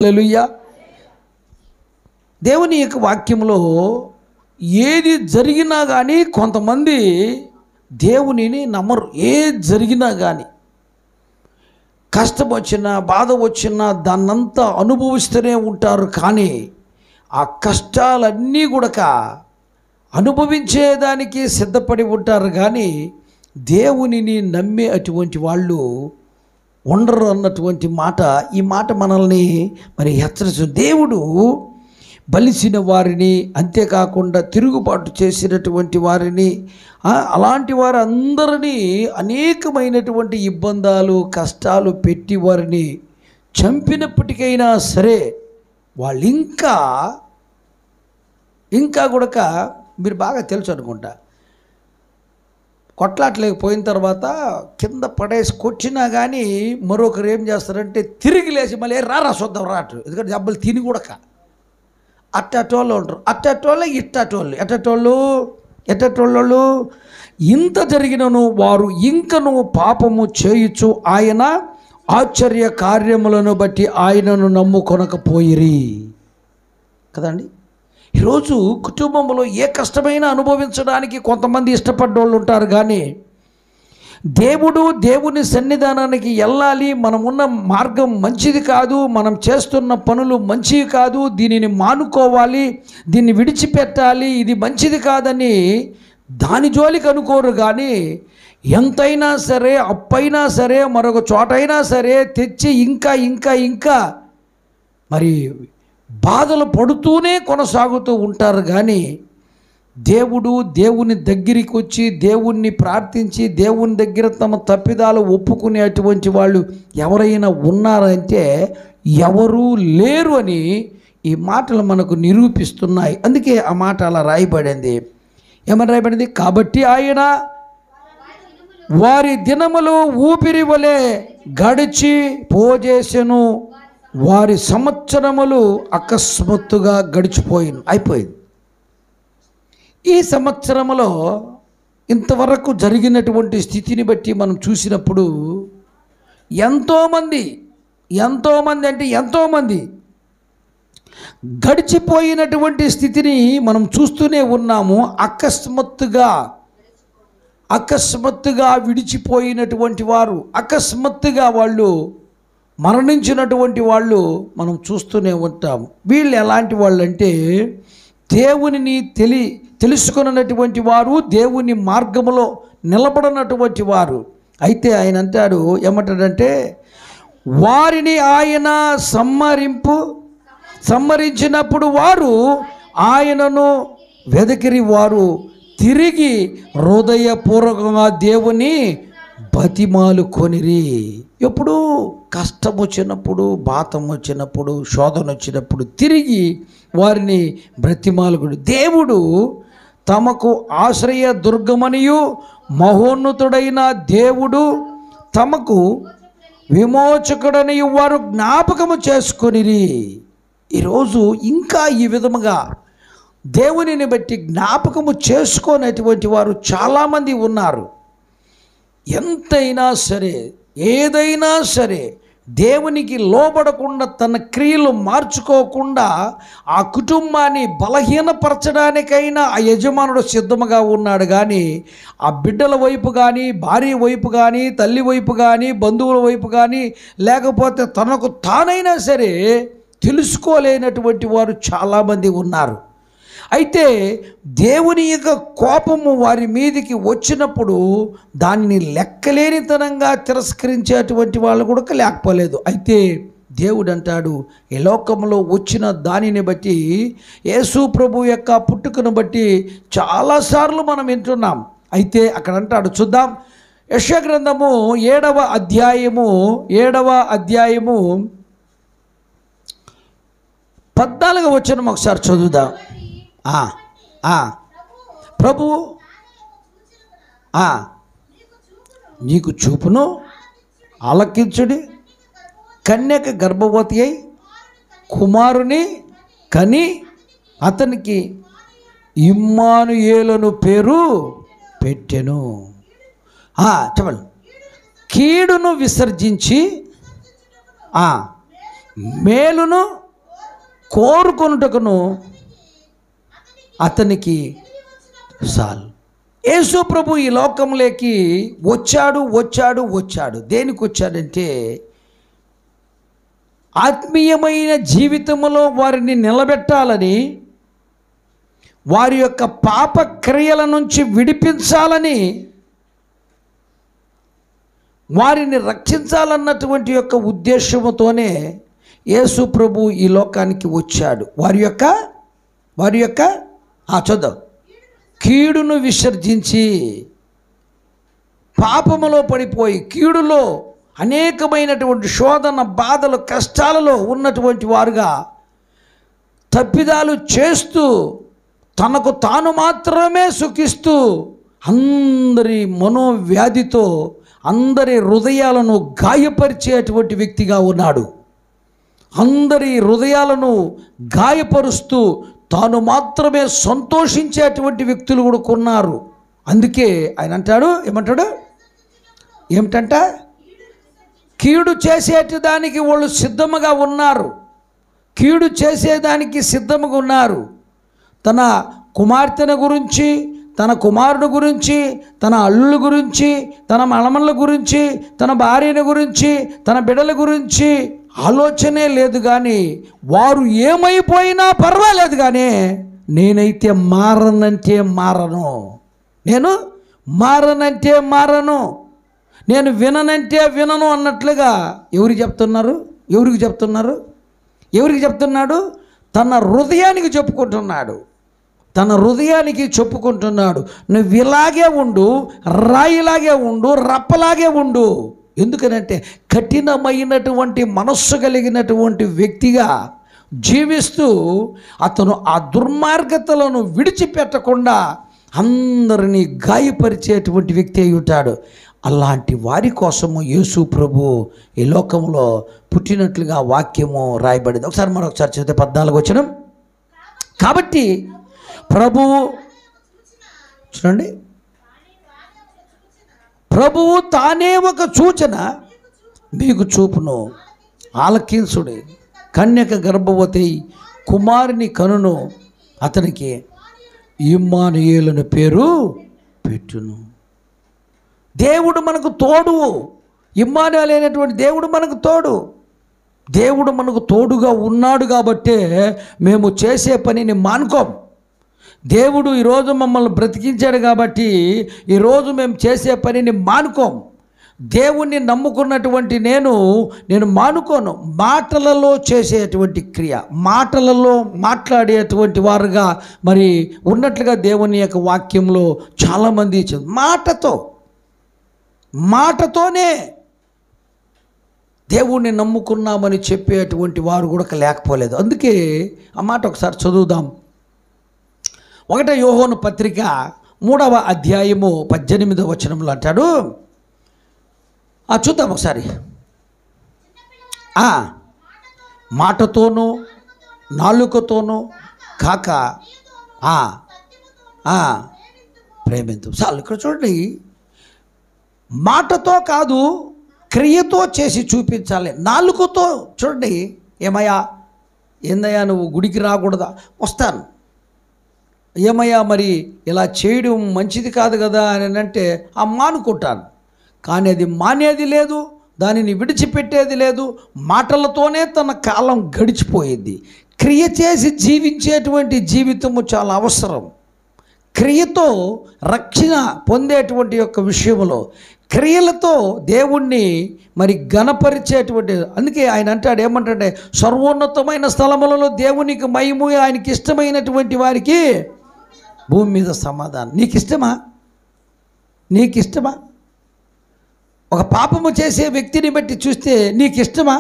హల్లెలూయా. దేవుని యొక్క వాక్యంలో ఏది జరిగినా కానీ కొంతమంది దేవునిని నమ్మరు. ఏది జరిగినా కానీ కష్టం వచ్చినా బాధ వచ్చినా దాన్నంతా అనుభవిస్తూనే ఉంటారు. కానీ ఆ కష్టాలన్నీ కూడా అనుభవించేదానికి సిద్ధపడి ఉంటారు. కానీ దేవునిని నమ్మే అటువంటి వాళ్ళు ఉండరు అన్నటువంటి మాట, ఈ మాట మనల్ని మరి హెచ్చరిస్తుంది. దేవుడు బలిసిన వారిని, అంతేకాకుండా తిరుగుబాటు చేసినటువంటి వారిని, అలాంటి వారు అందరినీ అనేకమైనటువంటి ఇబ్బందులు కష్టాలు పెట్టి వారిని చంపినప్పటికైనా సరే వాళ్ళు ఇంకా కూడా మీరు బాగా తెలుసు అనుకుంటా, కొట్లాట్లేకపోయిన తర్వాత కింద పడేసి కొట్టినా కానీ మరొకరు ఏం చేస్తారంటే తిరిగి లేచి మళ్ళీ రారా చూద్దాం రాటు, ఎందుకంటే దెబ్బలు తిని కూడా అట్టటోళ్ళు ఉంటారు. అట్టటోళ్ళు ఇట్టటోళ్ళు ఎట్టటోళ్ళు ఇంత జరిగినను వారు ఇంకను పాపము చేయుచు ఆయన ఆశ్చర్య కార్యములను బట్టి ఆయనను నమ్ముకొనకపోయిరి కదండి. ఈరోజు కుటుంబంలో ఏ కష్టమైనా అనుభవించడానికి కొంతమంది ఇష్టపడ్డోళ్ళు ఉంటారు. కానీ దేవుని సన్నిధానానికి వెళ్ళాలి, మనమున్న మార్గం మంచిది కాదు, మనం చేస్తున్న పనులు మంచివి కాదు, దీనిని మానుకోవాలి, దీన్ని విడిచిపెట్టాలి, ఇది మంచిది కాదని దాని జోలికి అనుకోరు. కానీ ఎంతైనా సరే అప్పైనా సరే మరొక చోటైనా సరే తెచ్చి ఇంకా మరి బాధలు పడుతూనే కొనసాగుతూ ఉంటారు. కానీ దేవుని దగ్గరికి వచ్చి దేవుణ్ణి ప్రార్థించి దేవుని దగ్గర తమ తప్పిదాలు ఒప్పుకునేటువంటి వాళ్ళు ఎవరైనా ఉన్నారంటే ఎవరూ లేరు అని ఈ మాటలు మనకు నిరూపిస్తున్నాయి. అందుకే ఆ మాట అలా రాయబడింది. ఏమని రాయబడింది? కాబట్టి ఆయన వారి దినములు ఊపిరి వలె గడిచి పోజేసెను, వారి సంవత్సరములు అకస్మాత్తుగా అయిపోయింది. ఈ సంవత్సరంలో ఇంతవరకు జరిగినటువంటి స్థితిని బట్టి మనం చూసినప్పుడు ఎంతోమంది గడిచిపోయినటువంటి స్థితిని మనం చూస్తూనే ఉన్నాము. అకస్మాత్తుగా విడిచిపోయినటువంటి వారు, అకస్మాత్తుగా వాళ్ళు మరణించినటువంటి వాళ్ళు మనం చూస్తూనే ఉంటాము. వీళ్ళు ఎలాంటి వాళ్ళు అంటే దేవునిని తెలుసుకున్నటువంటి వారు, దేవుని మార్గములో నిలబడినటువంటి వారు. అయితే ఆయన అంటాడు, ఏమంటాడంటే వారిని ఆయన సంహరించినప్పుడు వారు ఆయనను వెదకిరి, వారు తిరిగి హృదయపూర్వకంగా దేవుని బతిమాలు కొనిరి. ఎప్పుడు కష్టం వచ్చినప్పుడు, బాధం వచ్చినప్పుడు, శోధన వచ్చినప్పుడు తిరిగి వారిని బ్రతిమాలుకుడు. దేవుడు తమకు ఆశ్రయ దుర్గమనియు మహోన్నతుడైన దేవుడు తమకు విమోచకుడని వారు జ్ఞాపకము చేసుకొనిరి. ఈరోజు ఇంకా ఈ విధముగా దేవునిని బట్టి జ్ఞాపకము చేసుకోనటువంటి వారు చాలామంది ఉన్నారు. ఎంతైనా సరే ఏదైనా సరే దేవునికి లోబడకుండా తన క్రియలు మార్చుకోకుండా ఆ కుటుంబాన్ని బలహీనపరచడానికైనా ఆ యజమానుడు సిద్ధముగా ఉన్నాడు. కానీ ఆ బిడ్డల వైపు కానీ, భార్య వైపు కానీ, తల్లి వైపు కానీ, బంధువుల వైపు కానీ, లేకపోతే తనకు తానైనా సరే తెలుసుకోలేనటువంటి వారు చాలామంది ఉన్నారు. అయితే దేవుని యొక్క కోపము వారి మీదికి వచ్చినప్పుడు దానిని లెక్కలేనితనంగా తిరస్కరించేటువంటి వాళ్ళు కూడా లేకపోలేదు. అయితే దేవుడు అంటాడు, ఈ లోకంలో వచ్చిన దానిని బట్టి, యేసు ప్రభు యొక్క పుట్టుకను బట్టి చాలాసార్లు మనం వింటున్నాం. అయితే అక్కడ అంటాడు, చూద్దాం. యెషయా గ్రంథము 7వ అధ్యాయము 14వ వచనం ఒకసారి చదువుదాం. ప్రభువు నీకు చూపును ఆలకించుడి, కన్యక గర్భవతి అయి కుమారుని కని అతనికి ఇమ్మానుయేలును పేరు పెట్టెను. చెప్పండి. కీడును విసర్జించి మేలును కోరుకొనుటకును అతనికి చాలు. యేసు ప్రభు ఈ లోకంలోకి వచ్చాడు. దేనికి వచ్చాడంటే ఆత్మీయమైన జీవితంలో వారిని నిలబెట్టాలని, వారి యొక్క పాప క్రియల నుంచి విడిపించాలని, వారిని రక్షించాలన్నటువంటి యొక్క ఉద్దేశముతోనే యేసు ప్రభు ఈ లోకానికి వచ్చాడు. వారి యొక్క చదువు కీడును విసర్జించి, పాపములో పడిపోయి కీడులో అనేకమైనటువంటి శోధన, బాధలు, కష్టాలలో ఉన్నటువంటి వారుగా తప్పిదాలు చేస్తూ తనకు తాను మాత్రమే సుఖిస్తూ అందరి మనోవ్యాధితో అందరి హృదయాలను గాయపరిచేటువంటి వ్యక్తిగా ఉన్నాడు. అందరి హృదయాలను గాయపరుస్తూ తాను మాత్రమే సంతోషించేటువంటి వ్యక్తులు కూడా కొన్నారు. అందుకే ఆయన అంటాడు, ఏమిటంట కీడు చేసేదానికి వాళ్ళు సిద్ధముగా ఉన్నారు. కీడు చేసేదానికి సిద్ధముగా ఉన్నారు. తన కుమార్తెను గురించి, తన కుమారుడు గురించి, తన అల్లుల గురించి, తన మలమల గురించి, తన భార్యను గురించి, తన బిడ్డల గురించి ఆలోచనే లేదు. కానీ వారు ఏమైపోయినా పర్వాలేదు, కానీ నేనైతే మారనంటే మారను, నేను విననంటే వినను అన్నట్లుగా ఎవరికి చెప్తున్నాడు? తన హృదయానికి చెప్పుకుంటున్నాడు. నువ్వు ఇలాగే ఉండు, రాయిలాగే ఉండు, రప్పలాగే ఉండు. ఎందుకనంటే కఠినమైనటువంటి మనస్సు కలిగినటువంటి వ్యక్తిగా జీవిస్తూ అతను ఆ దుర్మార్గతలను విడిచిపెట్టకుండా అందరినీ గాయపరిచేటువంటి వ్యక్తి అయి ఉంటాడు. అలాంటి వారి కోసము యేసు ప్రభు ఈ లోకంలో పుట్టినట్లుగా వాక్యము రాయబడింది. మరొకసారి చదివితే 14వ వచనం. కాబట్టి ప్రభువు చూడండి, ప్రభువు తానే ఒక సూచన మీకు చూపును, ఆలకించుడి. కన్యక గర్భవతి కుమారుని కనును, అతనికి ఇమ్మానుయేలుని పేరు పెట్టును. దేవుడు మనకు తోడు. ఇమ్మానుయేలు అయినటువంటి దేవుడు మనకు తోడు. దేవుడు మనకు తోడుగా ఉన్నాడు కాబట్టే మేము చేసే పనిని మానుకోం. దేవుడు ఈరోజు మమ్మల్ని బ్రతికించాడు కాబట్టి ఈరోజు మేము చేసే పనిని మానుకోం. దేవుణ్ణి నమ్ముకున్నటువంటి నేను మానుకోను. మాటలలో చేసేటువంటి క్రియ, మాటలలో మాట్లాడేటువంటి వారుగా మరి ఉన్నట్లుగా దేవుని యొక్క వాక్యంలో చాలామంది మాటతోనే దేవుణ్ణి నమ్ముకున్నామని చెప్పేటువంటి వారు కూడా లేకపోలేదు. అందుకే ఆ మాట ఒకసారి చదువుదాం. 1 యోహాను పత్రిక 3వ అధ్యాయము 18వ వచనంలో అంటాడు, చూద్దాం ఒకసారి. మాటతోనూ నాలుకతోనూ కాక ప్రేమించు. చాలు. ఇక్కడ చూడండి, మాటతో కాదు క్రియతో చేసి చూపించాలి. నాలుకతో చూడండి, ఏందయ్యా నువ్వు గుడికి రాకూడదా? వస్తాను. ఏమయ్యా మరి ఇలా చేయడం మంచిది కాదు కదా అని అంటే మానుకుంటాను. కానీ అది మానేది లేదు, దానిని విడిచిపెట్టేది లేదు. మాటలతోనే తన కాలం గడిచిపోయింది. క్రియ చేసి జీవించేటువంటి జీవితము చాలా అవసరం. క్రియతో రక్షణ పొందేటువంటి యొక్క విషయంలో క్రియలతో దేవుణ్ణి మరి ఘనపరిచేటువంటి, అందుకే ఆయన అంటాడు, ఏమంటాడే, సర్వోన్నతమైన స్థలములలో దేవునికి మహిమ, ఆయనకి ఇష్టమైనటువంటి వారికి భూమి మీద సమాధానం. నీకు ఇష్టమా? ఒక పాపము చేసే వ్యక్తిని బట్టి చూస్తే నీకు ఇష్టమా?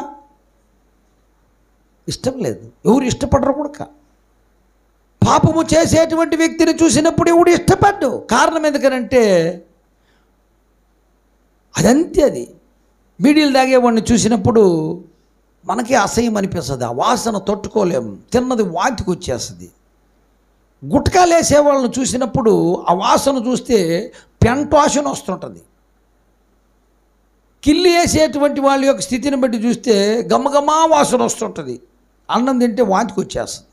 ఇష్టం లేదు. ఎవరు ఇష్టపడరు కూడా. పాపము చేసేటువంటి వ్యక్తిని చూసినప్పుడు ఎవడు ఇష్టపడ్డు. కారణం ఎందుకనంటే అదంతే. అది బీడీలు తాగేవాడిని చూసినప్పుడు మనకి అసహ్యం అనిపిస్తుంది. ఆ వాసన తట్టుకోలేము, తిన్నది వాంతికి వచ్చేస్తుంది. గుట్కాలు వేసేవాళ్ళని చూసినప్పుడు ఆ వాసన చూస్తే పెంట వాసన వస్తుంటుంది. కిల్లి వేసేటువంటి వాళ్ళ యొక్క స్థితిని బట్టి చూస్తే గమగమా వాసన వస్తుంటుంది, అన్నం తింటే వాంతికి వచ్చేస్తుంది.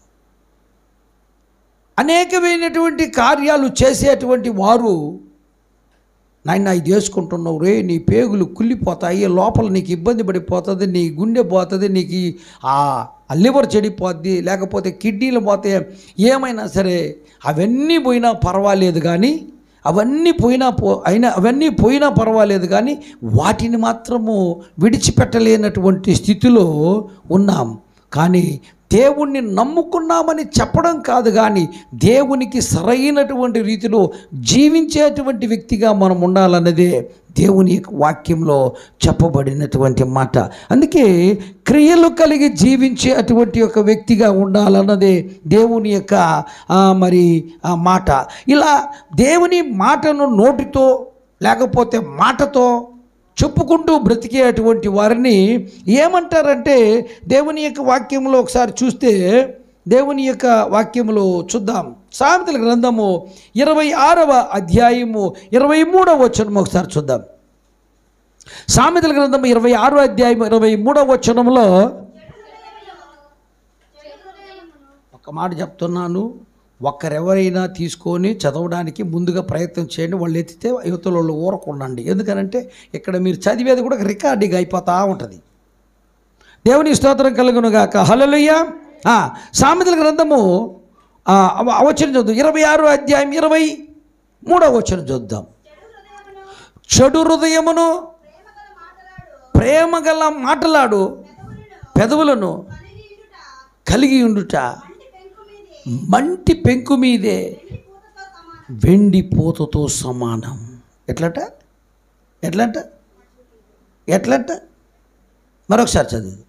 అనేకమైనటువంటి కార్యాలు చేసేటువంటి వారు, నాయన ఇది వేసుకుంటున్నావు రే, నీ పేగులు కుళ్ళిపోతాయి, లోపల నీకు ఇబ్బంది పడిపోతుంది, నీ గుండె పోతుంది, నీకు ఆ లివర్ చెడిపోద్ది, లేకపోతే కిడ్నీలు పోతే, ఏమైనా సరే అవన్నీ పోయినా పర్వాలేదు కానీ, అవన్నీ పోయినా పర్వాలేదు కానీ వాటిని మాత్రము విడిచిపెట్టలేనటువంటి స్థితిలో ఉన్నాం. కానీ దేవుణ్ణి నమ్ముకున్నామని చెప్పడం కాదు, కానీ దేవునికి సరైనటువంటి రీతిలో జీవించేటువంటి వ్యక్తిగా మనం ఉండాలన్నదే దేవుని వాక్యంలో చెప్పబడినటువంటి మాట. అందుకే క్రియలు కలిగి జీవించే అటువంటి ఒక వ్యక్తిగా ఉండాలన్నదే దేవుని యొక్క మాట. ఇలా దేవుని మాటను నోటితో లేకపోతే మాటతో చెప్పుకుంటూ బ్రతికేటువంటి వారిని ఏమంటారంటే, దేవుని యొక్క వాక్యంలో ఒకసారి చూస్తే, దేవుని యొక్క వాక్యంలో చూద్దాం. సామెతల గ్రంథము 26వ అధ్యాయము 23వ వచనం ఒకసారి చూద్దాం. సామెతల గ్రంథము 26వ అధ్యాయం 23వ వచనంలో ఒక మాట చెప్తున్నాను, ఒక్కరెవరైనా తీసుకొని చదవడానికి ముందుగా ప్రయత్నం చేయండి. వాళ్ళు ఎత్తితే యువతల వాళ్ళు ఊరకుండండి. ఎందుకనంటే ఇక్కడ మీరు చదివేది కూడా రికార్డింగ్ అయిపోతూ ఉంటుంది. దేవుని స్తోత్రం కలుగునుగాక. హల్లెలూయా. సామెతల గ్రంథము వచనం చూద్దాం. 26వ అధ్యాయం 23వ వచనం చూద్దాం. చెడు హృదయమును ప్రేమగల మాటలాడు పెదవులను కలిగి ఉండుట మంటి పెంకు మీదే వెండి పూతతో సమానం. ఎట్లంట మరొకసారి చదివి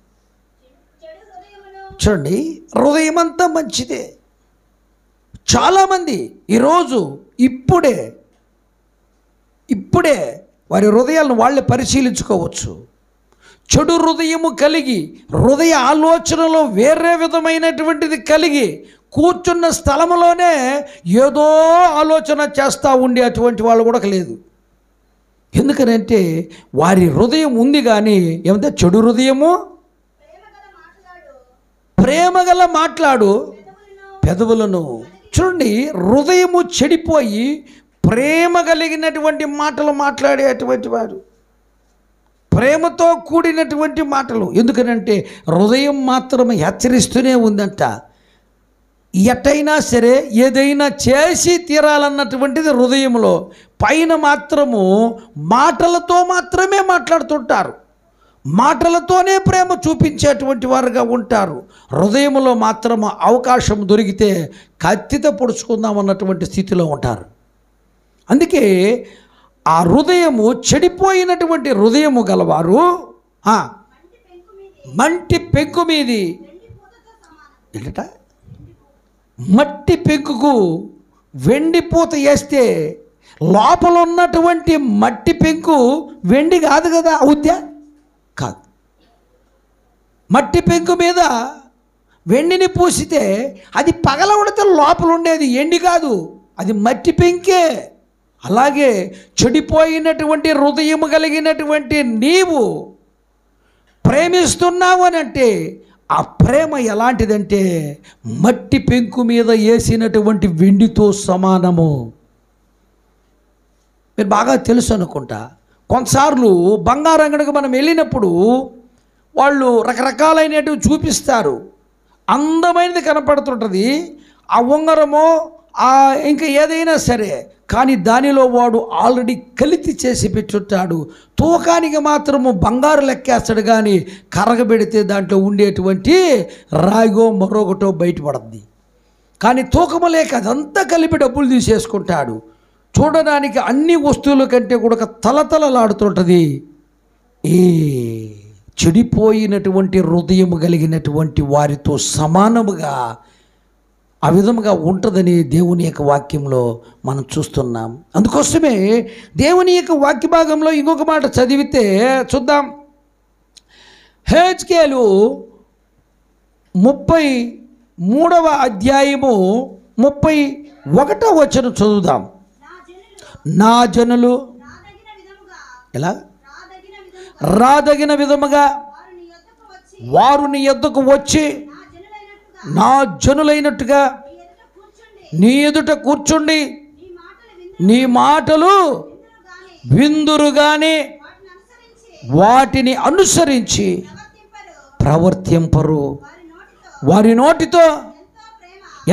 చూడండి. హృదయం అంతా మంచిదే. చాలామంది ఈరోజు ఇప్పుడే వారి హృదయాలను వాళ్ళే పరిశీలించుకోవచ్చు. చెడు హృదయము కలిగి, హృదయ ఆలోచనలో వేరే విధమైనటువంటిది కలిగి కూర్చున్న స్థలంలోనే ఏదో ఆలోచన చేస్తూ ఉండే అటువంటి వాళ్ళు కూడా లేదు. ఎందుకనంటే వారి హృదయం ఉంది, కానీ ఏమంటే చెడు హృదయము ప్రేమగల మాట్లాడు పెదవులను. చూడండి, హృదయము చెడిపోయి ప్రేమ కలిగినటువంటి మాటలు మాట్లాడేటువంటి వాడు, ప్రేమతో కూడినటువంటి మాటలు. ఎందుకనంటే హృదయం మాత్రమే హెచ్చరిస్తూనే ఉందంట, ఎట్టయినా సరే ఏదైనా చేసి తీరాలన్నటువంటిది హృదయంలో. పైన మాత్రము మాటలతో మాత్రమే మాట్లాడుతుంటారు, మాటలతోనే ప్రేమ చూపించేటువంటి వారుగా ఉంటారు. హృదయంలో మాత్రము అవకాశం దొరికితే కత్తితో పొడుచుకుందాం అన్నటువంటి స్థితిలో ఉంటారు. అందుకే ఆ హృదయము చెడిపోయినటువంటి హృదయము గలవారు మంటి పెంకు మీది ఏంట, మట్టి పెంకుకు వెండి పూత వేస్తే లోపల ఉన్నటువంటి మట్టి పెంకు వెండి కాదు కదా, అవుద్యా? కాదు. మట్టి పెంకు మీద వెండిని పూసితే అది పగలబడితే లోపల ఉండేది ఎండి కాదు, అది మట్టి పెంకే. అలాగే చెడిపోయినటువంటి హృదయము కలిగినటువంటి నీవు ప్రేమిస్తున్నావు అని అంటే ఆ ప్రేమ ఎలాంటిదంటే మట్టి పెంకు మీద వేసినటువంటి వెండితో సమానము. మీరు బాగా తెలుసు అనుకుంటా. కొన్నిసార్లు బంగారు అంగడికి మనం వెళ్ళినప్పుడు వాళ్ళు రకరకాలైనవి చూపిస్తారు, అందమైనది కనపడుతుంటుంది, ఆ ఉంగరమో ఇంకా ఏదైనా సరే, కానీ దానిలో వాడు ఆల్రెడీ కలితి చేసి పెట్టుంటాడు. తూకానికి మాత్రము బంగారు లెక్కేస్తాడు, కానీ కరగబెడితే దాంట్లో ఉండేటువంటి రాగో మరొకటో బయటపడుతుంది. కానీ తూకము లేక అదంతా కలిపి డబ్బులు తీసేసుకుంటాడు. చూడడానికి అన్ని వస్తువుల కంటే కూడా తలతలలాడుతుంటుంది. ఈ చెడిపోయినటువంటి హృదయము కలిగినటువంటి వారితో సమానముగా ఆ విధముగా ఉంటుందని దేవుని యొక్క వాక్యంలో మనం చూస్తున్నాం. అందుకోసమే దేవుని యొక్క వాక్య భాగంలో ఇంకొక మాట చదివితే చూద్దాం. హెజ్కేలు 33వ అధ్యాయము 31వ వచనం చదువుదాం. నా జనులు ఎలా రాదగిన విధముగా వారు నీ యొద్దకు వచ్చి నా జనులైనట్టుగా నీ ఎదుట కూర్చుండి నీ మాటలు విందురు గాని వాటిని అనుసరించి ప్రవర్తింపరు. వారి నోటితో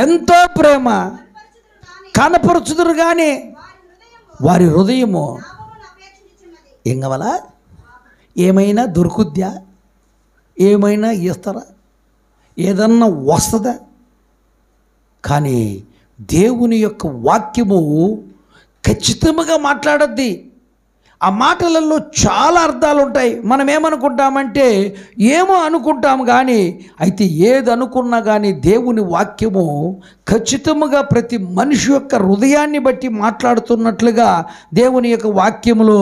ఎంతో ప్రేమ కనపరుచుదురు కానీ వారి హృదయము ఏం కావాలా? ఏమైనా దొరుకుద్దా? ఏమైనా ఇస్తారా? ఏదన్నా వస్తుందా? కానీ దేవుని యొక్క వాక్యము ఖచ్చితంగా మాట్లాడద్ది. ఆ మాటలలో చాలా అర్థాలు ఉంటాయి. మనం ఏమనుకుంటామంటే ఏమో అనుకుంటాము, కానీ అయితే ఏది అనుకున్నా కానీ దేవుని వాక్యము ఖచ్చితంగా ప్రతి మనిషి యొక్క హృదయాన్ని బట్టి మాట్లాడుతున్నట్లుగా దేవుని యొక్క వాక్యములో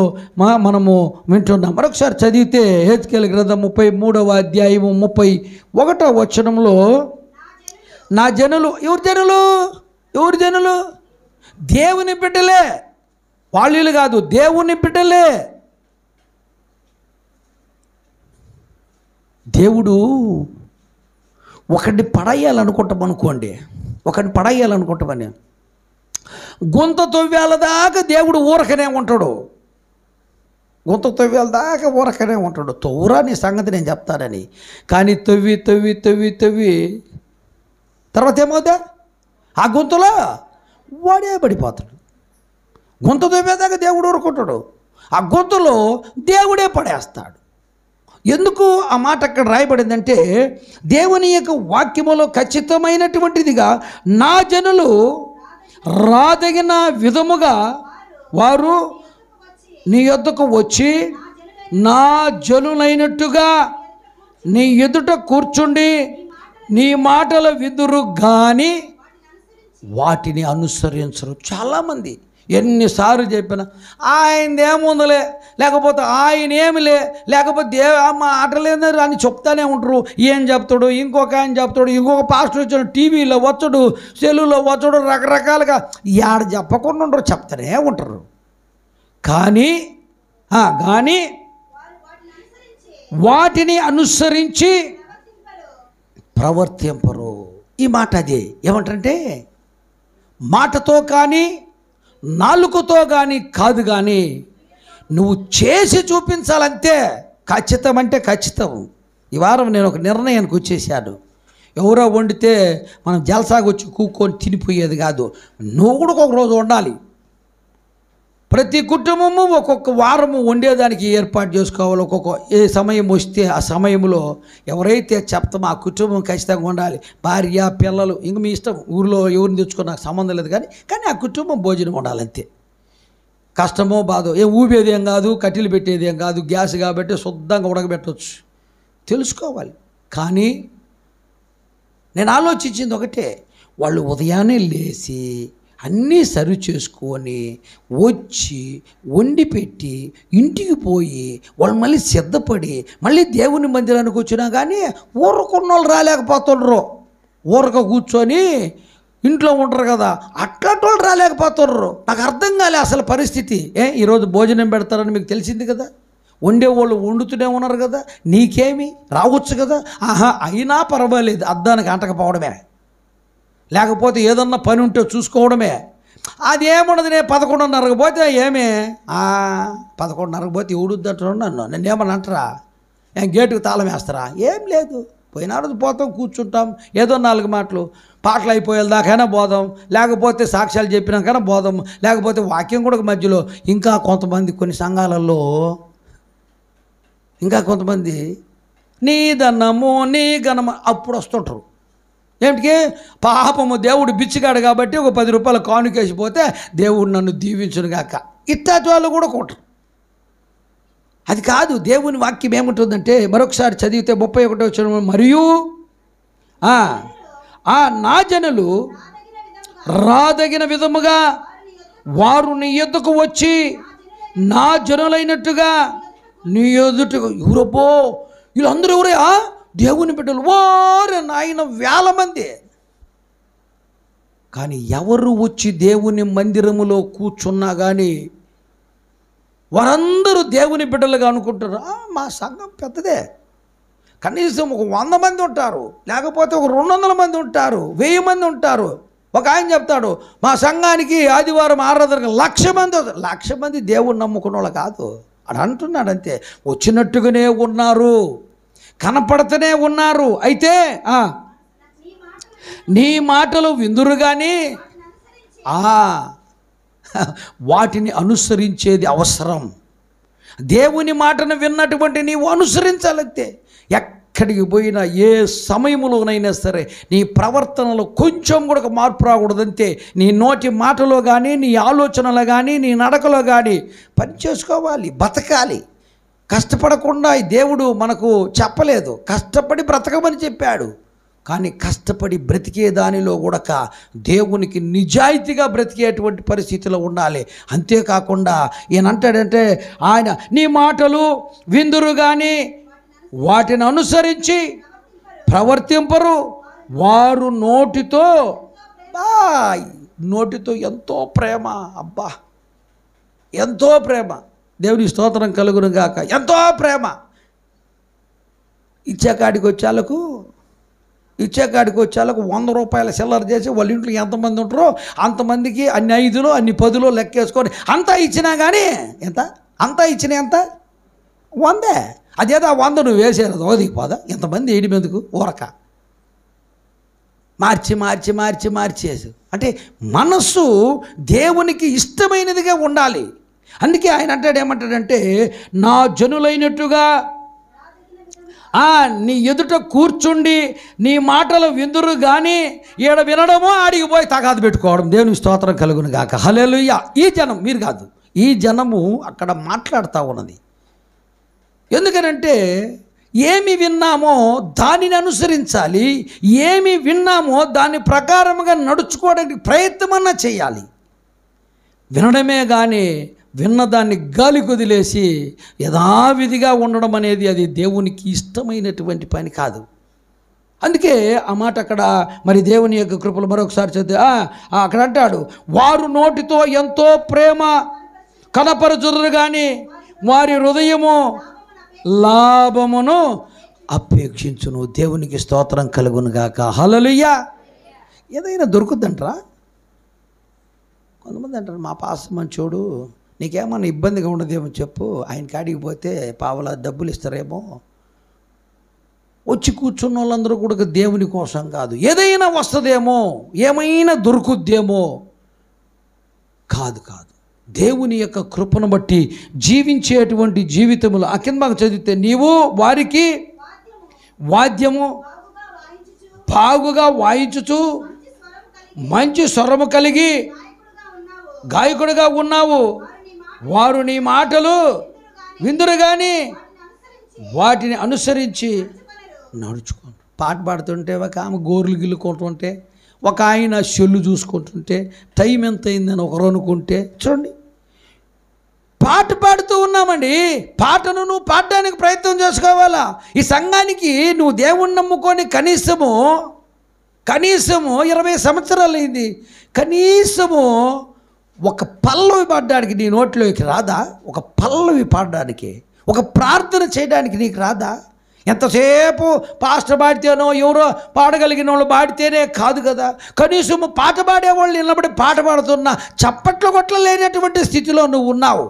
మనము వింటున్నాం. మరొకసారి చదివితే హెజ్కేలు గ్రంథం 33వ అధ్యాయము 31వ వచనంలో నా జనులు, ఎవరు జనులు? దేవుని బిడ్డలే, వాళ్ళు కాదు, దేవుని బిడ్డలే. దేవుడు ఒకడిని పడేయాలనుకుంటామనుకోండి, ఒకడిని పడేయాలనుకుంటామని గుంత తొవ్వేల దాకా దేవుడు ఊరకనే ఉంటాడు. గుంత తొవ్వేల దాకా ఊరకనే ఉంటాడు. తవ్వురా నీ సంగతి నేను చెప్తానని. కానీ తవ్వి తవ్వి తవ్వి తవ్వి తర్వాత ఏమవుతా? ఆ గుంతలో వాడే పడిపోతాడు. గుంత తవ్వేదాకా దేవుడు ఊరుకుంటాడు, ఆ గుంతలో దేవుడే పడేస్తాడు. ఎందుకు ఆ మాట అక్కడ రాయబడిందంటే దేవుని యొక్క వాక్యములో ఖచ్చితమైనటువంటిదిగా నా జనులు రాదగిన విధముగా వారు నీ యొద్దకు వచ్చి నా జనులైనట్టుగా నీ ఎదుట కూర్చుండి నీ మాటలు విదురు కానీ వాటిని అనుసరించరు. చాలామంది ఎన్నిసార్లు చెప్పినా ఆయనదేముందలే, లేకపోతే ఆయన ఏమిలే, లేకపోతే ఆటలేదని అని చెప్తానే ఉంటారు. ఏం చెప్తాడు, ఇంకొక ఆయన చెప్తాడు, ఇంకొక పాస్టర్ వచ్చాడు, టీవీలో వచ్చాడు, సెల్లులో వచ్చాడు, రకరకాలుగా ఏడ చెప్పకుండా ఉండరు, చెప్తానే ఉంటారు. కానీ వాటిని అనుసరించి ప్రవర్తింపరు. ఈ మాట అదే ఏమంటారంటే మాటతో కానీ నాలుకతో కానీ కాదు, కానీ నువ్వు చేసి చూపించాలంతే. ఖచ్చితం అంటే ఖచ్చితం. ఈ వారం నేను ఒక నిర్ణయానికి వచ్చేసాను. ఎవరో వండితే మనం జలసాగా వచ్చి కూక్కొని తినిపోయేది కాదు. నువ్వు కూడా ఒక రోజు వండాలి. ప్రతి కుటుంబము ఒక్కొక్క వారము వండేదానికి ఏర్పాటు చేసుకోవాలి. ఒక్కొక్క ఏ సమయం వస్తే ఆ సమయంలో ఎవరైతే చెప్తామో ఆ కుటుంబం ఖచ్చితంగా ఉండాలి. భార్య, పిల్లలు, ఇంక మీ ఇష్టం, ఊరిలో ఎవరిని తెచ్చుకో నాకు సంబంధం లేదు, కానీ ఆ కుటుంబం భోజనం ఉండాలంతే. కష్టమో బాధో ఊబేది ఏం కాదు, కట్టెలు పెట్టేది ఏం కాదు, గ్యాస్ కాబట్టి శుద్ధంగా ఉడకబెట్టవచ్చు. తెలుసుకోవాలి. కానీ నేను ఆలోచించింది ఒకటే, వాళ్ళు ఉదయాన్నే లేచి అన్నీ సర్వ్ చేసుకొని వచ్చి వండి పెట్టి ఇంటికి పోయి వాళ్ళు మళ్ళీ సిద్ధపడి మళ్ళీ దేవుని మందిరానికి వచ్చినా కానీ ఊరుకున్న వాళ్ళు రాలేకపోతున్నారు. ఊరక కూర్చొని ఇంట్లో ఉంటారు కదా, అట్లాంటి వాళ్ళు రాలేకపోతున్నారు. నాకు అర్థం కాలే అసలు పరిస్థితి. ఈరోజు భోజనం పెడతారని మీకు తెలిసింది కదా, వండేవాళ్ళు వండుతూనే ఉన్నారు కదా, నీకేమి రావచ్చు కదా. అయినా పర్వాలేదు, అద్దానికి అంటకపోవడమే, లేకపోతే ఏదన్నా పని ఉంటే చూసుకోవడమే. అదేముండదు. నేను 11:30కి పోతే 11:30కి పోతే ఎవడుద్దంటారు నన్ను ఏమన్నా అంటారా? గేటుకు తాళం వేస్తారా? ఏం లేదు. పోయిన రోజు పోతాం, కూర్చుంటాం, ఏదో 4 మాటలు పాటలు అయిపోయేదాకైనా పోదాం, లేకపోతే సాక్ష్యాలు చెప్పినాకైనా పోదాం, లేకపోతే వాక్యం కూడా మధ్యలో. ఇంకా కొంతమంది కొన్ని సంఘాలలో నీ దన్నము నీ గణము అప్పుడు వస్తుంటారు. ఏమిటికి? పాపము దేవుడు బిచ్చిగాడు కాబట్టి ఒక 10 రూపాయలు కానుకేసిపోతే దేవుడు నన్ను దీవించునుగాక. ఇట్లాంటి వాళ్ళు కూడా కొట్టరు. అది కాదు. దేవుని వాక్యం ఏముంటుందంటే మరొకసారి చదివితే 31వ వచనం, మరియు నా జనులు రాదగిన విధముగా వారు నీ యొద్దకు వచ్చి నా జనులైనట్టుగా నీ ఎదుటకు. ఎవరబ్బో వీళ్ళందరూ ఎవరే? దేవుని బిడ్డలు. వారు నాయన వేల మంది. కానీ ఎవరు వచ్చి దేవుని మందిరములో కూర్చున్నా కానీ వారందరూ దేవుని బిడ్డలుగా అనుకుంటారు. మా సంఘం పెద్దదే, కనీసం ఒక 100 మంది ఉంటారు, లేకపోతే ఒక 200 మంది ఉంటారు, 1000 మంది ఉంటారు. ఒక ఆయన చెప్తాడు, మా సంఘానికి ఆదివారం ఆరాధనకు 1,00,000 మంది. 1,00,000 మంది దేవుణ్ణి నమ్ముకున్న వాళ్ళు కాదు అని అంటున్నాడు. అంతే, వచ్చినట్టుగానే ఉన్నారు, కనపడుతూనే ఉన్నారు. అయితే నీ మాటలు విందురు కానీ వాటిని అనుసరించేది అవసరం. దేవుని మాటను విన్నటువంటి నీవు అనుసరించాలంతే. ఎక్కడికి పోయినా ఏ సమయంలోనైనా సరే నీ ప్రవర్తనలో కొంచెం కూడా మార్పు రాకూడదంతే. నీ నోటి మాటలో కానీ, నీ ఆలోచనలో కానీ, నీ నడకలో కానీ పని చేసుకోవాలి, బతకాలి. కష్టపడకుండా దేవుడు మనకు చెప్పలేదు, కష్టపడి బ్రతకమని చెప్పాడు. కానీ కష్టపడి బ్రతికే దానిలో కూడా దేవునికి నిజాయితీగా బ్రతికేటువంటి పరిస్థితిలో ఉండాలి. అంతేకాకుండా ఈయన అంటాడంటే, ఆయన నీ మాటలు విందురు కానీ వాటిని అనుసరించి ప్రవర్తింపరు. వారు నోటితో ఎంతో ప్రేమ, అబ్బా ఎంతో ప్రేమ, దేవుని స్తోత్రం కలుగును గాక. ఎంతో ప్రేమ. ఇచ్చేకాడికి వచ్చేళ్ళకు 100 రూపాయల చిల్లర చేసి వాళ్ళ ఇంట్లో ఎంతమంది ఉంటారో అంతమందికి అన్ని 5లో అన్ని 10లో లెక్కేసుకొని అంతా ఇచ్చినా కానీ అంతా ఇచ్చినా ఎంత 100. అదేదో 100 నువ్వు వేసేది ఓదిపోదా? ఎంతమంది 8 మందికి ఊరక మార్చేసి. అంటే మనస్సు దేవునికి ఇష్టమైనదిగా ఉండాలి. అందుకే ఆయన ఏమంటాడంటే నా జనులైనట్టుగా నీ ఎదుట కూర్చుండి నీ మాటలు విందురు కానీ ఈడ వినడమో ఆడికి పోయి తగాదు పెట్టుకోవడం. దేవుని స్తోత్రం కలుగును గాక. హల్లెలూయా. ఈ జనం, మీరు కాదు, ఈ జనము అక్కడ మాట్లాడుతూ ఉన్నది. ఎందుకనంటే ఏమి విన్నామో దానిని అనుసరించాలి, ఏమి విన్నామో దాని ప్రకారముగా నడుచుకోవడానికి ప్రయత్నమన్నా చేయాలి. వినడమే కానీ విన్నదాన్ని గాలి కొదిలేసి యథావిధిగా ఉండడం అనేది అది దేవునికి ఇష్టమైనటువంటి పని కాదు. అందుకే ఆ మాట అక్కడ మరి దేవుని యొక్క కృపలు మరొకసారి చదివి అక్కడ అంటాడు, వారు నోటితో ఎంతో ప్రేమ కనపరచుదురు కానీ వారి హృదయము లాభమును అపేక్షించును. దేవునికి స్తోత్రం కలుగును గాక. హల్లెలూయా. ఏదైనా దొరుకుద్దంటారా? కొంతమంది అంటారు, మా పాస్టర్ మంచోడు, నీకేమన్నా ఇబ్బందిగా ఉండదేమో చెప్పు, ఆయన కాడికి పోతే పావలా డబ్బులు ఇస్తారేమో. వచ్చి కూర్చున్న వాళ్ళందరూ కూడా దేవుని కోసం కాదు, ఏదైనా వస్తుందేమో, ఏమైనా దొరుకుద్దేమో. కాదు, దేవుని యొక్క కృపను బట్టి జీవించేటువంటి జీవితములు. ఆ కింద మాకు చదివితే, నీవు వారికి వాద్యము బాగుగా వాయించుచు మంచి స్వరము కలిగి గాయకుడిగా ఉన్నావు. వారు నీ మాటలు విందురు కానీ వాటిని అనుసరించి నడుచుకోండి. పాట పాడుతుంటే ఒక ఆమె గోర్లు గిల్లుకుంటుంటే, ఒక ఆయన చెల్లు చూసుకుంటుంటే, టైం ఎంత అయిందని ఒకరు అనుకుంటే, చూడండి పాట పాడుతూ ఉన్నామండి. పాటను నువ్వు పాడడానికి ప్రయత్నం చేసుకోవాలా. ఈ సంఘానికి నువ్వు దేవుణ్ణి నమ్ముకొని కనీసము 20 సంవత్సరాలు అయింది. కనీసము ఒక పల్లవి పాడడానికి నీ నోట్లోకి రాదా? ఒక పల్లవి పాడడానికి, ఒక ప్రార్థన చేయడానికి నీకు రాదా? ఎంతసేపు పాస్టర్ పాడితేనో ఎవరో పాడగలిగిన వాళ్ళు పాడితేనే కాదు కదా. కనీసం పాట పాడేవాళ్ళు నిలబడి పాట పాడుతున్నా చప్పట్లు కొట్టలేనటువంటి స్థితిలో నువ్వు ఉన్నావు.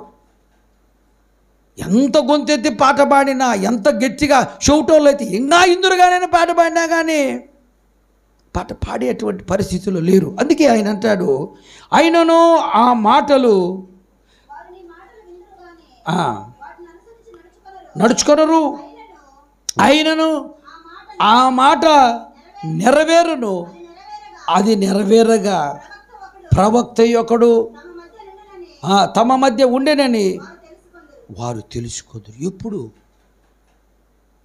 ఎంత గొంతెత్తి పాట పాడినా, ఎంత గట్టిగా షౌటోళ్ళు అయితే ఇంకా ఇందురుగానే పాట పాడినా కానీ పాట పాడేటువంటి పరిస్థితులు లేరు. అందుకే ఆయన అంటాడు, ఆయనను ఆ మాటలు నడుచుకొనరు, ఆయనను ఆ మాట నెరవేరును. అది నెరవేరగా ప్రవక్త ఒకడు తమ మధ్య ఉండేనని వారు తెలుసుకోదురు. ఎప్పుడు?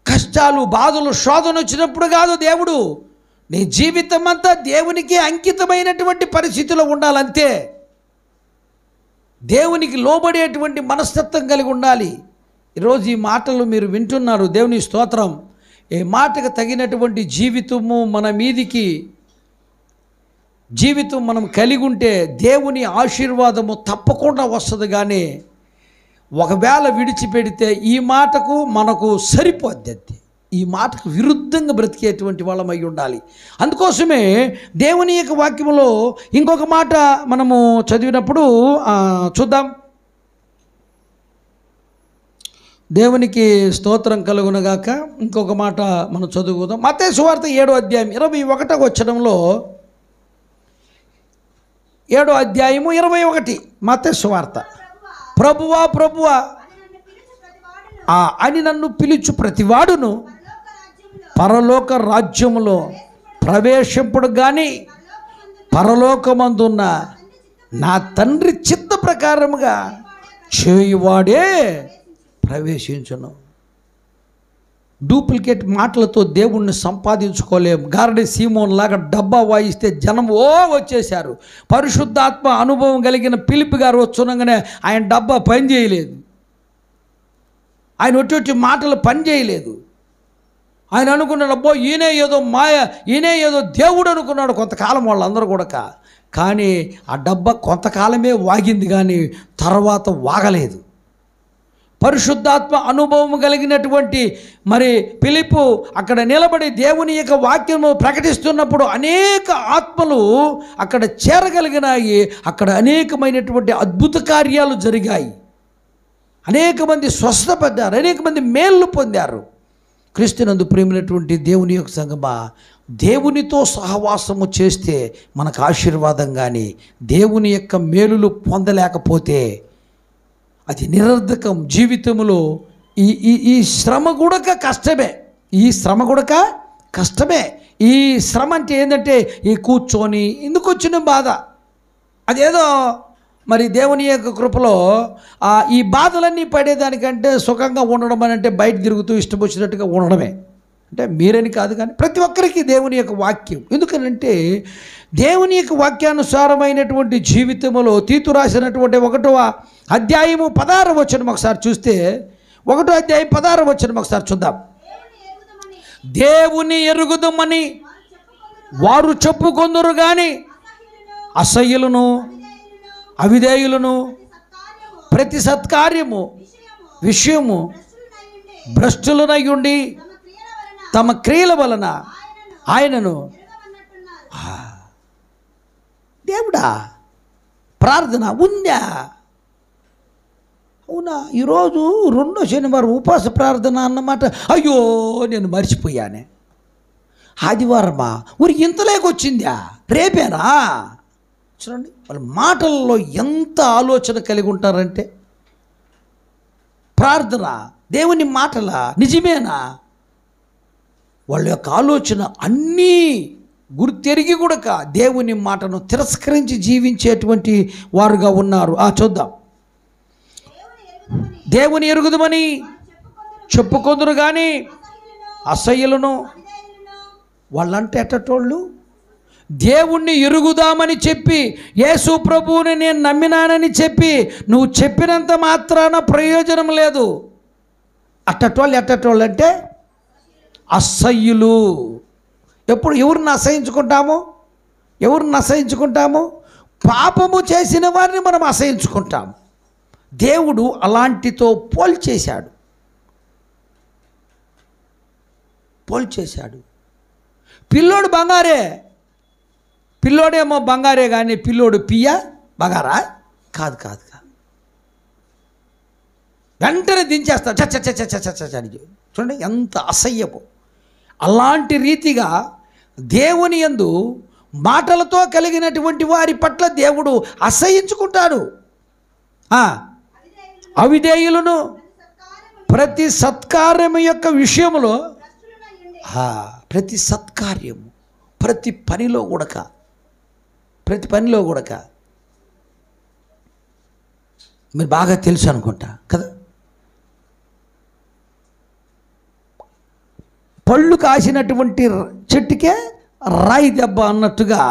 కష్టాలు, బాధలు, శోధన వచ్చినప్పుడు కాదు. దేవుడు నీ జీవితం అంతా దేవునికి అంకితమైనటువంటి పరిస్థితిలో ఉండాలంతే. దేవునికి లోబడేటువంటి మనస్తత్వం కలిగి ఉండాలి. ఈరోజు ఈ మాటలు మీరు వింటున్నారు, దేవుని స్తోత్రం. ఏ మాటకు తగినటువంటి జీవితము మన మీదికి మనం కలిగి ఉంటే దేవుని ఆశీర్వాదము తప్పకుండా వస్తుంది. కానీ ఒకవేళ విడిచిపెడితే ఈ మాటకు మనకు సరిపోద్ది. అంతే, ఈ మాటకు విరుద్ధంగా బ్రతికేటువంటి వాళ్ళమై ఉండాలి. అందుకోసమే దేవుని యొక్క వాక్యంలో ఇంకొక మాట మనము చదివినప్పుడు చూద్దాం. దేవునికి స్తోత్రం కలుగునగాక. ఇంకొక మాట మనం చదువుకుందాం. మత్తయి సువార్త 7వ అధ్యాయం 21వ వచనంలో, 7వ అధ్యాయము 21 మత్తయి సువార్త, ప్రభువా ప్రభువా అని నన్ను పిలుచు ప్రతివాడును పరలోక రాజ్యములో ప్రవేశింపుడు గాని పరలోకమందున్న నా తండ్రి చిత్త ప్రకారముగా చేయువాడే ప్రవేశించును. డూప్లికేట్ మాటలతో దేవుణ్ణి సంపాదించుకోలేం. గారడి సీమోన్ లాగా డబ్బా వాయిస్తే జనం వచ్చేశారు. పరిశుద్ధాత్మ అనుభవం కలిగిన ఫిలిప్ గారు వచ్చునగానే ఆయన డబ్బా పని చేయలేదు. ఆయన వచ్చి మాటలు పని చేయలేదు. ఆయన అనుకున్నాడు, అబ్బో ఈయనే ఏదో మాయ, ఈయనే ఏదో దేవుడు అనుకున్నాడు కొంతకాలం వాళ్ళందరూ కూడా. కానీ ఆ డబ్బా కొంతకాలమే వాగింది, కానీ తర్వాత వాగలేదు. పరిశుద్ధాత్మ అనుభవం కలిగినటువంటి మరి ఫిలిప్పు అక్కడ నిలబడి దేవుని యొక్క వాక్యము ప్రకటిస్తున్నప్పుడు అనేక ఆత్మలు అక్కడ చేరగలిగినాయి. అక్కడ అనేకమైనటువంటి అద్భుత కార్యాలు జరిగాయి. అనేక మంది స్వస్థపడ్డారు, అనేక మంది మేళ్ళు పొందారు. క్రీస్తునందు ప్రేమైనటువంటి దేవుని యొక్క సంగమా, దేవునితో సహవాసము చేస్తే మనకు ఆశీర్వాదం. కానీ దేవుని యొక్క మేలులు పొందలేకపోతే అది నిరర్ధకం. జీవితంలో ఈ శ్రమ కూడా కష్టమే. ఈ శ్రమ కూడా కష్టమే. ఈ శ్రమ అంటే ఏంటంటే ఈ కూర్చొని ఎందుకు వచ్చిన బాధ, అదేదో మరి దేవుని యొక్క కృపలో ఈ బాధలన్నీ పడేదానికంటే సుఖంగా ఉండడం అని అంటే బయట తిరుగుతూ ఇష్టం వచ్చినట్టుగా ఉండడమే. అంటే మీరని కాదు, కానీ ప్రతి ఒక్కరికి దేవుని యొక్క వాక్యం. ఎందుకనంటే దేవుని యొక్క వాక్యానుసారమైనటువంటి జీవితంలో తీతు రాసినటువంటి 1వ అధ్యాయము 16వ వచనం ఒకసారి చూస్తే, 1వ అధ్యాయం 16వ వచనం ఒకసారి చూద్దాం. దేవుని ఎరుగుదమని వారు చెప్పుకొందురు కానీ అసహ్యులను అవిధేయులను ప్రతి సత్కార్యము విషయము భ్రష్టులనయ్యుండి తమ క్రియల వలన ఆయనను. దేవుడా, ప్రార్థన ఉందా? అవునా? ఈరోజు 2వ శనివారం ఉపవాస ప్రార్థన అన్నమాట. అయ్యో నేను మర్చిపోయానే. ఆదివారమా? ఊరికి ఇంతలేకొచ్చిందా? రేపేనా? చూడండి వాళ్ళ మాటల్లో ఎంత ఆలోచన కలిగి ఉంటారంటే, ప్రార్థన దేవుని మాటల నిజమేనా? వాళ్ళ యొక్క ఆలోచన అన్నీ గుర్తెరిగి కూడా దేవుని మాటను తిరస్కరించి జీవించేటువంటి వారుగా ఉన్నారు. చూద్దాం. దేవుని ఎరుగుదమని చెప్పుకొందురు కానీ అసహ్యులను. వాళ్ళంటే ఎట్టటోళ్ళు? దేవుణ్ణి ఎరుగుదామని చెప్పి, యేసు ప్రభువుని నేను నమ్మినానని చెప్పి నువ్వు చెప్పినంత మాత్రాన ప్రయోజనం లేదు. ఎట్టటోళ్ళు అంటే అసహ్యులు. ఎవరిని అసహించుకుంటాము? పాపము చేసిన వారిని మనం అసహించుకుంటాం. దేవుడు అలాంటితో పోల్చేశాడు. పిల్లోడు బంగారే, పిల్లోడేమో బంగారే, కానీ పిల్లోడు బంగారా కాదు. వెంటనే దించేస్తాడు. చచ్చని చూడండి ఎంత అసహ్యపు. అలాంటి రీతిగా దేవుని యందు మాటలతో కలిగినటువంటి వారి పట్ల దేవుడు అసహ్యించుకుంటాడు. అవిధేయులను ప్రతి సత్కార్యము యొక్క విషయంలో, ప్రతి సత్కార్యము ప్రతి పనిలో కూడా మీరు బాగా తెలుసు అనుకుంటా కదా. పళ్ళు కాసినటువంటి చెట్టుకే రాయి దెబ్బ అన్నట్టుగా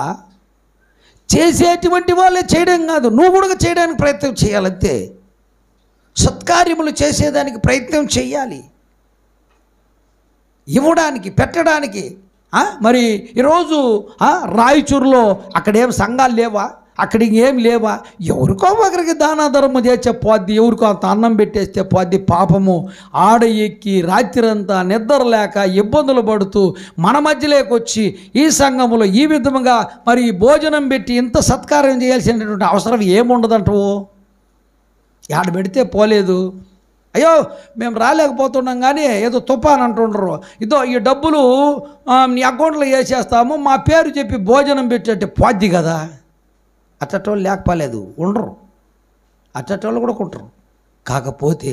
చేసేటువంటి వాళ్ళే చేయడం కాదు, నువ్వు కూడా చేయడానికి ప్రయత్నం చేయాలంతే. సత్కార్యములు చేసేదానికి ప్రయత్నం చేయాలి, ఇవ్వడానికి, పెట్టడానికి. మరి ఈరోజు రాయచూరులో అక్కడేం సంఘాలు లేవా? అక్కడికి ఏం లేవా? ఎవరికో ఒకరికి దాన ధర్మం చేసే పోద్ది, ఎవరికో అంత అన్నం పెట్టేస్తే పోద్ది. పాపము ఆడ ఎక్కి రాత్రంతా నిద్ర లేక ఇబ్బందులు పడుతూ మన మధ్యలోకి వచ్చి ఈ సంఘములో ఈ విధముగా మరి భోజనం పెట్టి ఇంత సత్కారం చేయాల్సినటువంటి అవసరం ఏముండదంటావు? ఆడ పెడితే పోలేదు, అయ్యో మేము రాలేకపోతున్నాం కానీ ఏదో తుఫాన్ అంటుండ్రు, ఇదో ఈ డబ్బులు నీ అకౌంట్లో వేసేస్తాము, మా పేరు చెప్పి భోజనం పెట్టేట్టు పోద్ది కదా. అట్టటోళ్ళు లేకపోలేదు, ఉండరు, అట్టటోళ్ళు కూడా ఉంటారు. కాకపోతే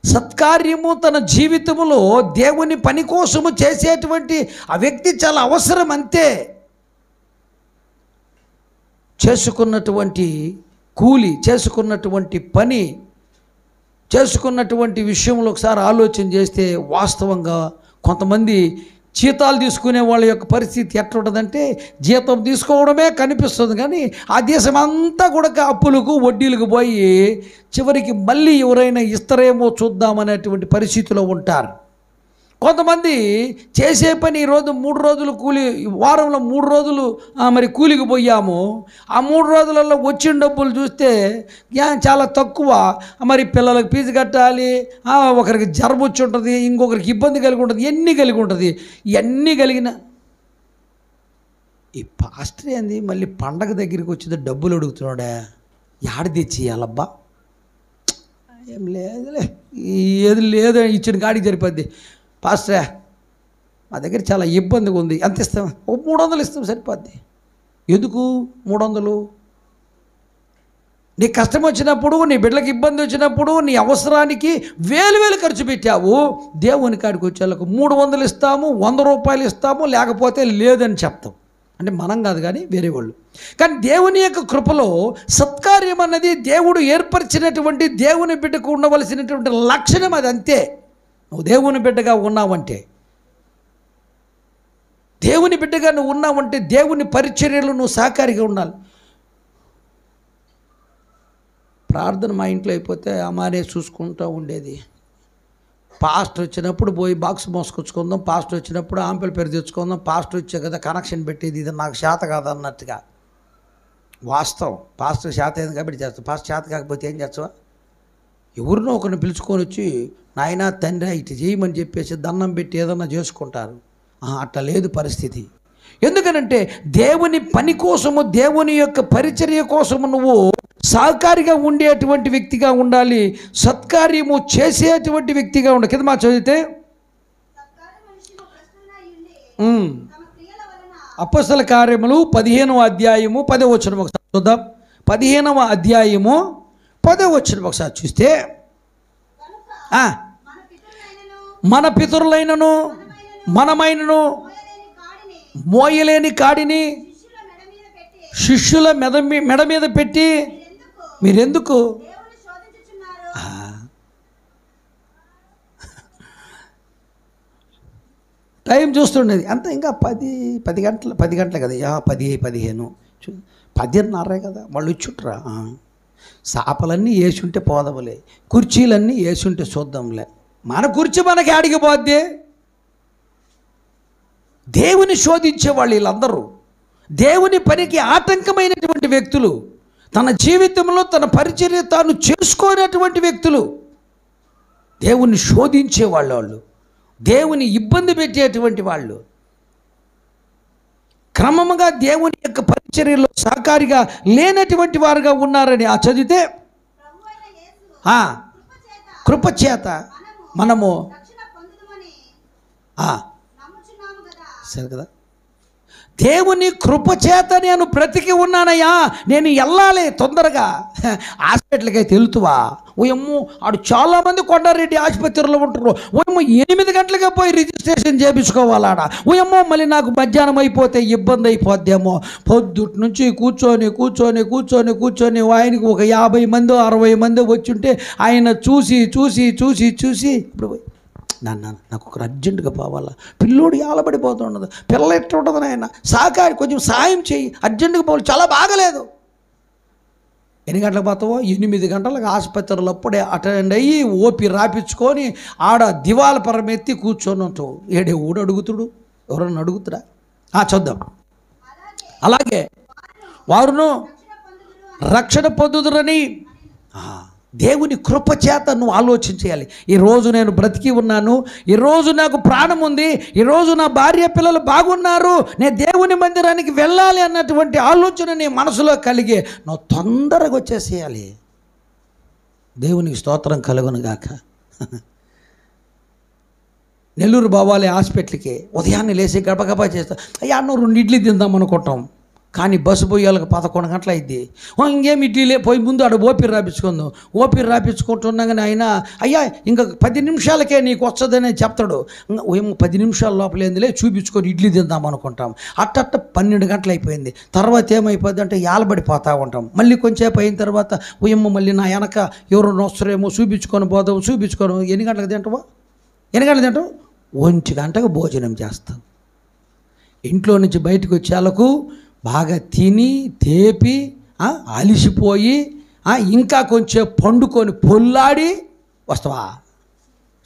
సత్కార్యము తన జీవితంలో దేవుని పని కోసము చేసేటువంటి ఆ వ్యక్తి చాలా అవసరం, అంతే. చేసుకున్నటువంటి కూలి, చేసుకున్నటువంటి పని, చేసుకున్నటువంటి విషయంలో ఒకసారి ఆలోచన చేస్తే వాస్తవంగా కొంతమంది జీతాలు తీసుకునే వాళ్ళ యొక్క పరిస్థితి ఎట్లా ఉంటుందంటే, జీతం తీసుకోవడమే కనిపిస్తుంది కానీ ఆ దేశం అంతా కూడా అప్పులకు వడ్డీలకు పోయి చివరికి మళ్ళీ ఎవరైనా ఇస్తారేమో చూద్దామనేటువంటి పరిస్థితిలో ఉంటారు. కొంతమంది చేసే పని ఈరోజు 3 రోజులు కూలి, వారంలో 3 రోజులు మరి కూలికి పోయాము, ఆ 3 రోజులలో వచ్చిన డబ్బులు చూస్తే చాలా తక్కువ. మరి పిల్లలకు ఫీజు కట్టాలి, ఒకరికి జ్వరం వచ్చి ఉంటుంది, ఇంకొకరికి ఇబ్బంది కలిగి ఉంటుంది, ఎన్ని కలిగి ఉంటుంది. ఇవన్నీ కలిగిన ఈ పాస్టర్ ఏంది మళ్ళీ పండగ దగ్గరికి వచ్చింది డబ్బులు అడుగుతున్నాడా? యాడ తెచ్చియాలబ్బా? ఏం లేదులే, ఏది లేదు, ఇచ్చిన గాడికి సరిపోద్ది. పాస్టరే మా దగ్గర చాలా ఇబ్బందిగా ఉంది, ఎంత ఇస్తాం? 300 ఇస్తాం సరిపోద్ది. ఎందుకు 300? నీ కష్టం వచ్చినప్పుడు, నీ బిడ్డలకు ఇబ్బంది వచ్చినప్పుడు, నీ అవసరానికి వేలు ఖర్చు పెట్టావు. దేవుని కాడికి వచ్చేళ్ళకు 300 ఇస్తాము, 100 రూపాయలు ఇస్తాము, లేకపోతే లేదని చెప్తాం. అంటే మనం కాదు కానీ వేరే వాళ్ళు. కానీ దేవుని యొక్క కృపలో సత్కార్యం అన్నది దేవుడు ఏర్పరిచినటువంటి దేవుని బిడ్డకు ఉండవలసినటువంటి లక్షణం, అది అంతే. నువ్వు దేవుని బిడ్డగా ఉన్నావంటే, దేవుని బిడ్డగా నువ్వు ఉన్నావంటే దేవుని పరిచర్యలు నువ్వు సహకారిగా ఉండాలి. ప్రార్థన మా ఇంట్లో అయిపోతే అమ్మానే చూసుకుంటూ ఉండేది. పాస్టర్ వచ్చినప్పుడు పోయి బాక్స్ మోసుకొచ్చుకుందాం, పాస్టర్ వచ్చినప్పుడు ఆంపిల్ పేరు తెచ్చుకుందాం, పాస్టర్ వచ్చే కదా కనెక్షన్ పెట్టేది, ఇది నాకు చేత కాదన్నట్టుగా. వాస్తవం, పాస్టర్ చేత అయింది కాబట్టి చేస్తాం. పాస్టర్ చేత కాకపోతే ఏం చేస్తావా? ఎవరినో ఒకరిని పిలుచుకొని వచ్చి నాయనా తండ్రి ఇటు చేయమని చెప్పేసి దండం పెట్టి ఏదన్నా చేసుకుంటారు. అట్లా లేదు పరిస్థితి. ఎందుకనంటే దేవుని పని కోసము, దేవుని యొక్క పరిచర్య కోసము నువ్వు సహకారిగా ఉండేటువంటి వ్యక్తిగా ఉండాలి, సత్కార్యము చేసేటువంటి వ్యక్తిగా ఉండాలి. కింద మా చదివితే అపొస్తలుల కార్యములు 15వ అధ్యాయము 10వ వచనం ఒకసారి చూద్దాం. 15వ అధ్యాయము 10వ వచనం ఒకసారి చూస్తే, మన పితరులైనను మనమైనను మోయలేని కాడిని శిష్యుల మెడ మీద పెట్టి మీరెందుకు? టైం చూస్తుండేది అంత, ఇంకా 10 గంటలు కదా, 10-15 10:30 కదా, వాళ్ళు ఇచ్చుట్రా. సాపలన్నీ వేసుంటే పోదవలే, కుర్చీలన్నీ వేసుంటే చూద్దాంలే. మన కుర్చీ మనకి ఆడిగిపోద్ది. దేవుని శోధించే వాళ్ళు వీళ్ళందరూ దేవుని పనికి ఆటంకమైనటువంటి వ్యక్తులు, తన జీవితంలో తన పరిచర్య తాను చేసుకోనటువంటి వ్యక్తులు, దేవుని శోధించే వాళ్ళు, దేవుని ఇబ్బంది పెట్టేటువంటి వాళ్ళు, క్రమముగా దేవుని యొక్క పరిచర్యలో సహకారిగా లేనటువంటి వారుగా ఉన్నారని చదివితే, కృపచేత మనము సరే కదా, దేవుని కృపచేత నేను బ్రతికి ఉన్నానయ్యా, నేను వెళ్ళాలి తొందరగా హాస్పిటల్కి అయితే వెళ్తువా? ఓయమ్మో ఆడు చాలామంది కొండారెడ్డి ఆసుపత్రిలో ఉంటారు, ఓయమ్మో 8 గంటలకే పోయి రిజిస్ట్రేషన్ చేయించుకోవాలాడ, ఓయమ్మో మళ్ళీ నాకు మధ్యాహ్నం అయిపోతే ఇబ్బంది అయిపోద్దేమో. పొద్దుటి నుంచి కూర్చొని ఆయనకి ఒక 50 మందో 60 మందో వచ్చుంటే ఆయన చూసి ఇప్పుడు నాన్న నాకు ఒక అర్జెంటుగా పోవాలా, పిల్లోడు ఆలబడిపోతుండదు, పిల్ల ఎట్లా ఉంటుంది నాయన, సహకారి కొంచెం సాయం చేయి, అర్జెంటుగా పోవాలి, చాలా బాగలేదు. ఎన్ని గంటలకు పోతావో? 8 గంటలకు ఆసుపత్రులు అప్పుడే అటెండ్ అయ్యి ఓపి రాపించుకొని ఆడ దివాల పరమెత్తి కూర్చొని ఉంటావు. ఊడు అడుగుతుడు, ఎవరన్నా అడుగుతురా? చూద్దాం. అలాగే వారును రక్షణ పొందుదురని. దేవుని కృప చేత నువ్వు ఆలోచించేయాలి. ఈరోజు నేను బ్రతికి ఉన్నాను, ఈరోజు నాకు ప్రాణం ఉంది, ఈరోజు నా భార్య పిల్లలు బాగున్నారు, నేను దేవుని మందిరానికి వెళ్ళాలి అన్నటువంటి ఆలోచన నీ మనసులో కలిగి నువ్వు తొందరగా వచ్చేసేయాలి. దేవునికి స్తోత్రం కలుగునుగాక. నెల్లూరు బావాలి హాస్పిటల్కి ఉదయాన్నే లేచి గబగబా చేస్తా, అయ్యా నువ్వు 2 ఇడ్లీ తిందాం అనుకుంటాం, కానీ బస్సు పోయేళ్ళకి 11 గంటలు అయింది. ఇంకేం ఇడ్లీలే పోయి ముందు ఆడ ఓపీరు రాపించుకుందాం. ఓపీరు రాపించుకుంటున్నాగానే ఆయన అయ్యా ఇంకా 10 నిమిషాలకే నీకు వస్తుందని చెప్తాడు. ఏమో 10 నిమిషాల లోపలేందిలే చూపించుకొని ఇడ్లీ తిందాం అనుకుంటాం. అట్ట 12 గంటలు అయిపోయింది. తర్వాత ఏమైపోద్ది అంటే ఏలబడిపోతూ ఉంటాం. మళ్ళీ కొంచెంసేపు అయిన తర్వాత ఏమో మళ్ళీ నా వెనక ఎవరు వస్తారేమో చూపించుకొని పోదాం. ఎన్ని గంటలకు తింటావా? 1 గంటకు భోజనం చేస్తాం. ఇంట్లో నుంచి బయటకు వచ్చేళ్ళకు బాగా తిని తేపి అలిసిపోయి ఇంకా కొంచెం పండుకొని పొల్లాడి వస్తావా?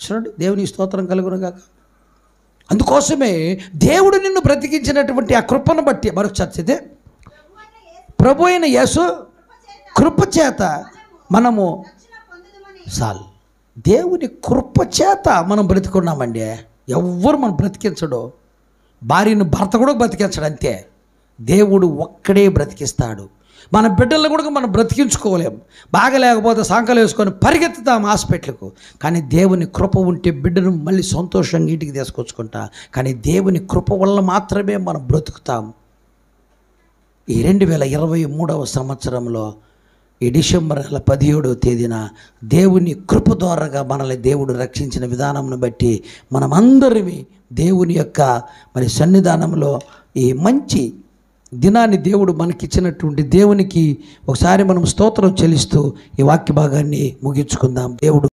చూడండి, దేవుని స్తోత్రం కలుగునుగాక. అందుకోసమే దేవుడు నిన్ను బ్రతికించినటువంటి ఆ కృపను బట్టి మరొక చర్చతే ప్రభు అయిన యేసు కృప చేత మనము దేవుని కృప చేత మనం బ్రతికున్నామండి. ఎవ్వరు మనం బ్రతికించడు. భార్యను భర్త కూడా బ్రతికించడు, అంతే. దేవుడు ఒక్కడే బ్రతికిస్తాడు. మన బిడ్డలను కూడా మనం బ్రతికించుకోలేము. బాగా లేకపోతే సంకలు వేసుకొని పరిగెత్తుతాం హాస్పిటల్కు. కానీ దేవుని కృప ఉంటే బిడ్డను మళ్ళీ సంతోషంగా ఇంటికి తీసుకొచ్చుకుంటా. కానీ దేవుని కృప వల్ల మాత్రమే మనం బ్రతుకుతాం. ఈ 2023వ సంవత్సరంలో ఈ డిసెంబర్ 17వ తేదీన దేవుని కృప ద్వారాగా మనల్ని దేవుడు రక్షించిన విధానంను బట్టి మనమందరివి దేవుని యొక్క సన్నిధానంలో ఈ మంచి దినాన్ని దేవుడు మనకిచ్చినటువంటి దేవునికి ఒకసారి మనం స్తోత్రం చెల్లిస్తూ ఈ వాక్య భాగాన్ని ముగించుకుందాం. దేవుడు